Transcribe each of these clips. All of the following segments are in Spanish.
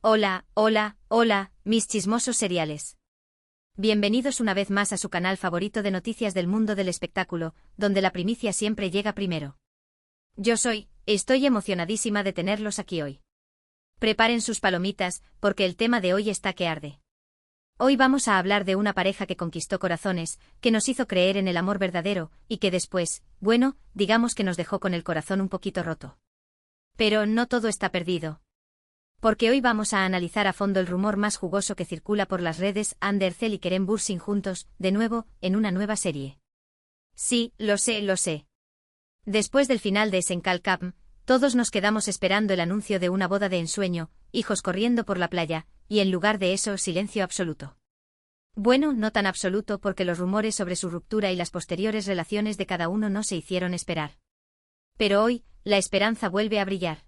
Hola, hola, hola, mis chismosos seriales. Bienvenidos una vez más a su canal favorito de noticias del mundo del espectáculo, donde la primicia siempre llega primero. Estoy emocionadísima de tenerlos aquí hoy. Preparen sus palomitas, porque el tema de hoy está que arde. Hoy vamos a hablar de una pareja que conquistó corazones, que nos hizo creer en el amor verdadero, y que después, digamos que nos dejó con el corazón un poquito roto. Pero no todo está perdido. Porque hoy vamos a analizar a fondo el rumor más jugoso que circula por las redes: Ander Cell y Kerem Bürsin juntos, de nuevo, en una nueva serie. Sí, lo sé. Después del final de Senkal Cup, todos nos quedamos esperando el anuncio de una boda de ensueño, hijos corriendo por la playa, y en lugar de eso, silencio absoluto. Bueno, no tan absoluto, porque los rumores sobre su ruptura y las posteriores relaciones de cada uno no se hicieron esperar. Pero hoy, la esperanza vuelve a brillar.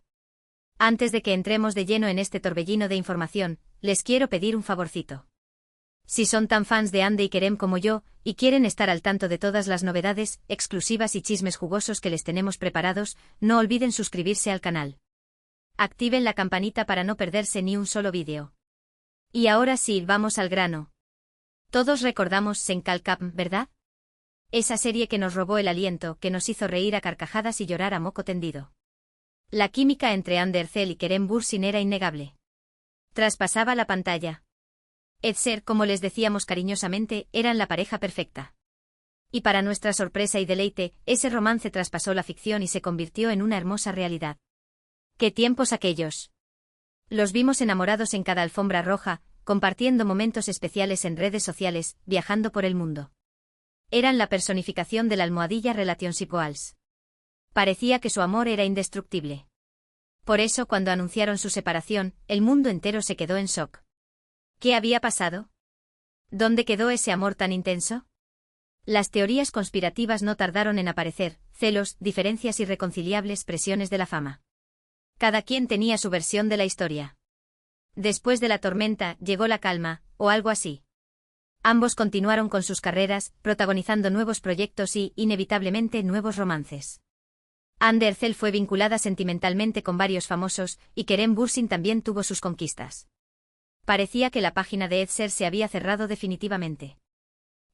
Antes de que entremos de lleno en este torbellino de información, les quiero pedir un favorcito. Si son tan fans de Ande y Kerem como yo, y quieren estar al tanto de todas las novedades, exclusivas y chismes jugosos que les tenemos preparados, no olviden suscribirse al canal. Activen la campanita para no perderse ni un solo vídeo. Y ahora sí, vamos al grano. Todos recordamos Senkal Cup, ¿verdad? Esa serie que nos robó el aliento, que nos hizo reír a carcajadas y llorar a moco tendido. La química entre Ander Cell y Kerem Bürsin era innegable. Traspasaba la pantalla. EdSer, como les decíamos cariñosamente, eran la pareja perfecta. Y para nuestra sorpresa y deleite, ese romance traspasó la ficción y se convirtió en una hermosa realidad. ¡Qué tiempos aquellos! Los vimos enamorados en cada alfombra roja, compartiendo momentos especiales en redes sociales, viajando por el mundo. Eran la personificación de la almohadilla Relationship-Goals. Parecía que su amor era indestructible. Por eso, cuando anunciaron su separación, el mundo entero se quedó en shock. ¿Qué había pasado? ¿Dónde quedó ese amor tan intenso? Las teorías conspirativas no tardaron en aparecer: celos, diferencias irreconciliables, presiones de la fama. Cada quien tenía su versión de la historia. Después de la tormenta, llegó la calma, o algo así. Ambos continuaron con sus carreras, protagonizando nuevos proyectos y, inevitablemente, nuevos romances. Ander Cell fue vinculada sentimentalmente con varios famosos, y Kerem Bürsin también tuvo sus conquistas. Parecía que la página de EdSer se había cerrado definitivamente.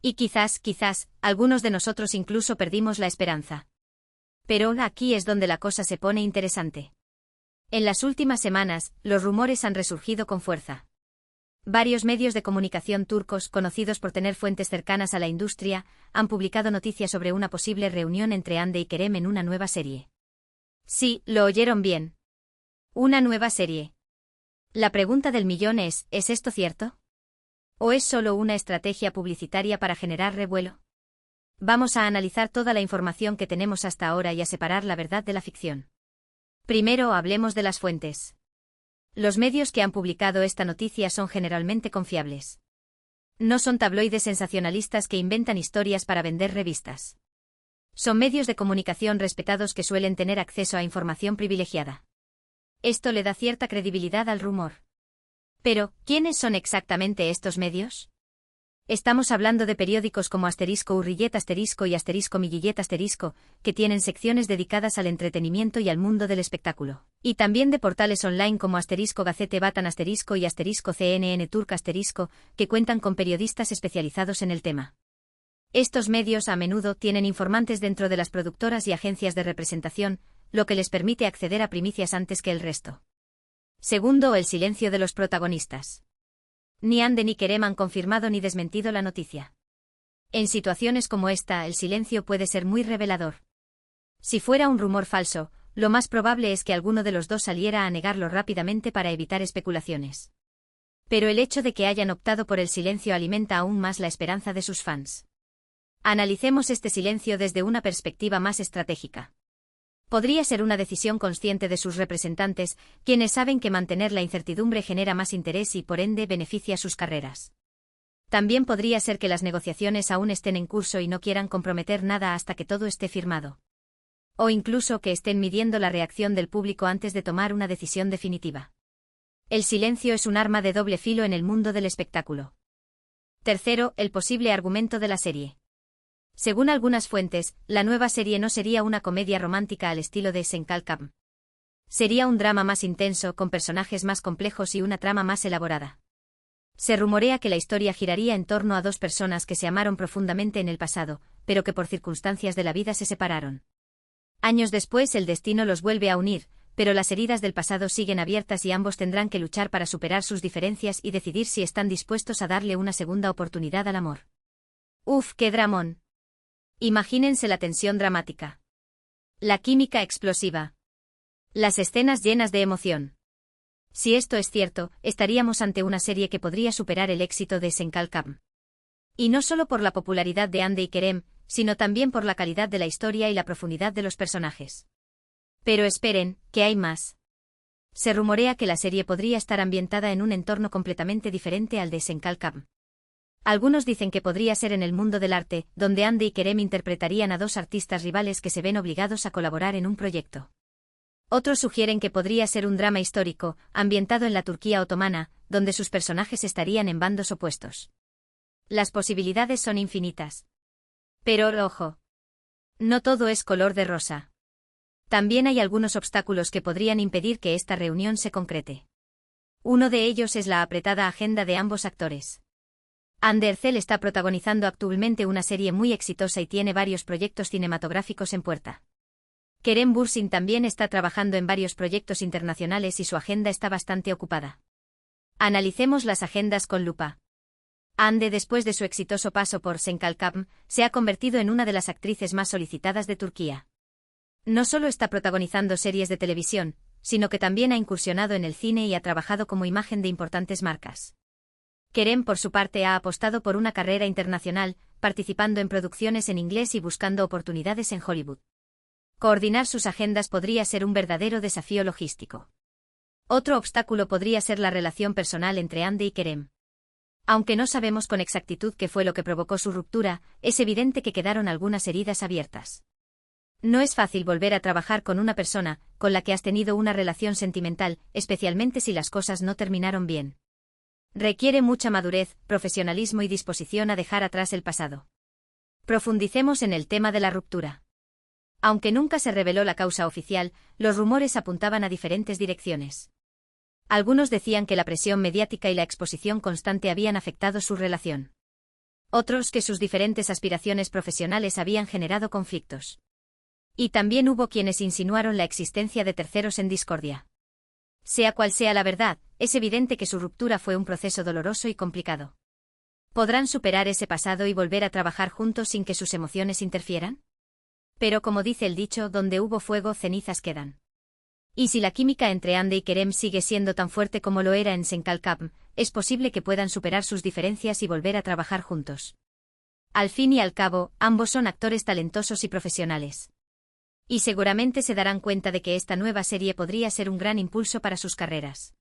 Y quizás, algunos de nosotros incluso perdimos la esperanza. Pero aquí es donde la cosa se pone interesante. En las últimas semanas, los rumores han resurgido con fuerza. Varios medios de comunicación turcos, conocidos por tener fuentes cercanas a la industria, han publicado noticias sobre una posible reunión entre Ande y Kerem en una nueva serie. Sí, lo oyeron bien. Una nueva serie. La pregunta del millón ¿es esto cierto? ¿O es solo una estrategia publicitaria para generar revuelo? Vamos a analizar toda la información que tenemos hasta ahora y a separar la verdad de la ficción. Primero hablemos de las fuentes. Los medios que han publicado esta noticia son generalmente confiables. No son tabloides sensacionalistas que inventan historias para vender revistas. Son medios de comunicación respetados que suelen tener acceso a información privilegiada. Esto le da cierta credibilidad al rumor. Pero, ¿quiénes son exactamente estos medios? Estamos hablando de periódicos como *Urriyet* y *Milliyet*, que tienen secciones dedicadas al entretenimiento y al mundo del espectáculo. Y también de portales online como *Gazete Vatan* y *CNN Turk*, que cuentan con periodistas especializados en el tema. Estos medios a menudo tienen informantes dentro de las productoras y agencias de representación, lo que les permite acceder a primicias antes que el resto. Segundo, el silencio de los protagonistas. Ni Ande ni Kerem han confirmado ni desmentido la noticia. En situaciones como esta, el silencio puede ser muy revelador. Si fuera un rumor falso, lo más probable es que alguno de los dos saliera a negarlo rápidamente para evitar especulaciones. Pero el hecho de que hayan optado por el silencio alimenta aún más la esperanza de sus fans. Analicemos este silencio desde una perspectiva más estratégica. Podría ser una decisión consciente de sus representantes, quienes saben que mantener la incertidumbre genera más interés y por ende beneficia sus carreras. También podría ser que las negociaciones aún estén en curso y no quieran comprometer nada hasta que todo esté firmado. O incluso que estén midiendo la reacción del público antes de tomar una decisión definitiva. El silencio es un arma de doble filo en el mundo del espectáculo. Tercero, el posible argumento de la serie. Según algunas fuentes, la nueva serie no sería una comedia romántica al estilo de Senkal Cup. Sería un drama más intenso, con personajes más complejos y una trama más elaborada. Se rumorea que la historia giraría en torno a dos personas que se amaron profundamente en el pasado, pero que por circunstancias de la vida se separaron. Años después el destino los vuelve a unir, pero las heridas del pasado siguen abiertas y ambos tendrán que luchar para superar sus diferencias y decidir si están dispuestos a darle una segunda oportunidad al amor. ¡Uf, qué dramón! Imagínense la tensión dramática. La química explosiva. Las escenas llenas de emoción. Si esto es cierto, estaríamos ante una serie que podría superar el éxito de Senkalkam. Y no solo por la popularidad de Hande y Kerem, sino también por la calidad de la historia y la profundidad de los personajes. Pero esperen, que hay más. Se rumorea que la serie podría estar ambientada en un entorno completamente diferente al de Senkalkam. Algunos dicen que podría ser en el mundo del arte, donde Hande y Kerem interpretarían a dos artistas rivales que se ven obligados a colaborar en un proyecto. Otros sugieren que podría ser un drama histórico, ambientado en la Turquía otomana, donde sus personajes estarían en bandos opuestos. Las posibilidades son infinitas. Pero ojo. No todo es color de rosa. También hay algunos obstáculos que podrían impedir que esta reunión se concrete. Uno de ellos es la apretada agenda de ambos actores. Hande Erçel está protagonizando actualmente una serie muy exitosa y tiene varios proyectos cinematográficos en puerta. Kerem Bürsin también está trabajando en varios proyectos internacionales y su agenda está bastante ocupada. Analicemos las agendas con lupa. Hande, después de su exitoso paso por Senkalkam, se ha convertido en una de las actrices más solicitadas de Turquía. No solo está protagonizando series de televisión, sino que también ha incursionado en el cine y ha trabajado como imagen de importantes marcas. Kerem, por su parte, ha apostado por una carrera internacional, participando en producciones en inglés y buscando oportunidades en Hollywood. Coordinar sus agendas podría ser un verdadero desafío logístico. Otro obstáculo podría ser la relación personal entre Hande y Kerem. Aunque no sabemos con exactitud qué fue lo que provocó su ruptura, es evidente que quedaron algunas heridas abiertas. No es fácil volver a trabajar con una persona con la que has tenido una relación sentimental, especialmente si las cosas no terminaron bien. Requiere mucha madurez, profesionalismo y disposición a dejar atrás el pasado. Profundicemos en el tema de la ruptura. Aunque nunca se reveló la causa oficial, los rumores apuntaban a diferentes direcciones. Algunos decían que la presión mediática y la exposición constante habían afectado su relación. Otros que sus diferentes aspiraciones profesionales habían generado conflictos. Y también hubo quienes insinuaron la existencia de terceros en discordia. Sea cual sea la verdad, es evidente que su ruptura fue un proceso doloroso y complicado. ¿Podrán superar ese pasado y volver a trabajar juntos sin que sus emociones interfieran? Pero como dice el dicho, donde hubo fuego, cenizas quedan. Y si la química entre Hande y Kerem sigue siendo tan fuerte como lo era en Senkalkam, es posible que puedan superar sus diferencias y volver a trabajar juntos. Al fin y al cabo, ambos son actores talentosos y profesionales. Y seguramente se darán cuenta de que esta nueva serie podría ser un gran impulso para sus carreras.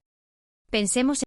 Pensemos